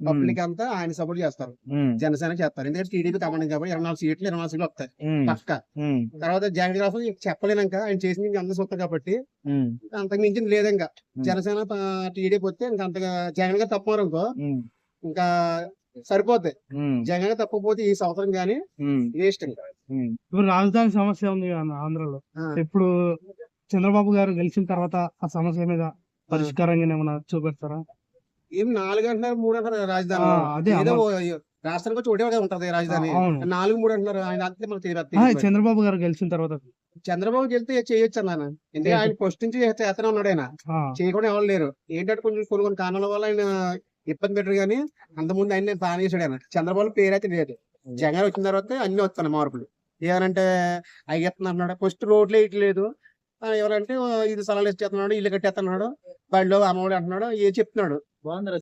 Public అంతా ఆయన support చేస్తారు, జనసేన చేస్తారు. ఎందుకంటే టీడీపీ కమాండ్ కాబట్టి 24 సీట్లు వస్తాయి పక్క. తర్వాత జగన్ గారు చెప్పలేనాక ఆయన చేసింది ఇంకా అందరూ చూస్తారు కాబట్టి అంతకు మించింది లేదు. ఇంకా జనసేన టీడీపీ వస్తే ఇంకా అంతగా జగన్ గారు తప్పరు అనుకో ఇంకా సరిపోతాయి. జగన్ గారు తప్పకపోతే ఈ సంవత్సరం గానీ వేస్ట్. ఇంకా ఇప్పుడు రాజధాని సమస్య ఉంది ఆంధ్రలో. ఇప్పుడు చంద్రబాబు గారు గెలిచిన తర్వాత ఆ సమస్య మీద పరిష్కారంగా ఏమైనా చూపెడతారా? ఏం 4 అంటున్నారు, 3 అంటున్నారు రాజధాని. ఏదో రాష్ట్రానికి వచ్చి ఒకటే ఉంటది రాజధాని, 4, 3 అంటున్నారు. ఆయన అంతే మనకు తెలియదు. చంద్రబాబు గారు గెలిచిన తర్వాత చంద్రబాబు గెలితే చేయొచ్చు అన్నాను. ఎందుకంటే ఆయన ఫస్ట్ నుంచి చేతనే ఉన్నాడు. ఆయన చేయకుండా ఎవరు లేరు. ఏంటంటే కొంచెం కొన్ని కారణాల వల్ల ఆయన ఇబ్బంది పెట్టరు కానీ అంతకుముందు ఆయన బాగా చేశాడు. ఆయన చంద్రబాబు పేరు అయితే లేదు. జగన్ వచ్చిన తర్వాత అన్ని వస్తున్నాయి మార్పులు. ఏమనంటే అయ్యేస్తున్నాడు, ఫస్ట్ రోడ్లు వేయట్లేదు. ఎవరంటే ఇది సలహాలు ఇచ్చేస్తున్నాడు, ఇల్లు కట్టేస్తున్నాడు, బడిలో అమ్మఒడి అంటున్నాడు, ఏ చెప్తున్నాడు.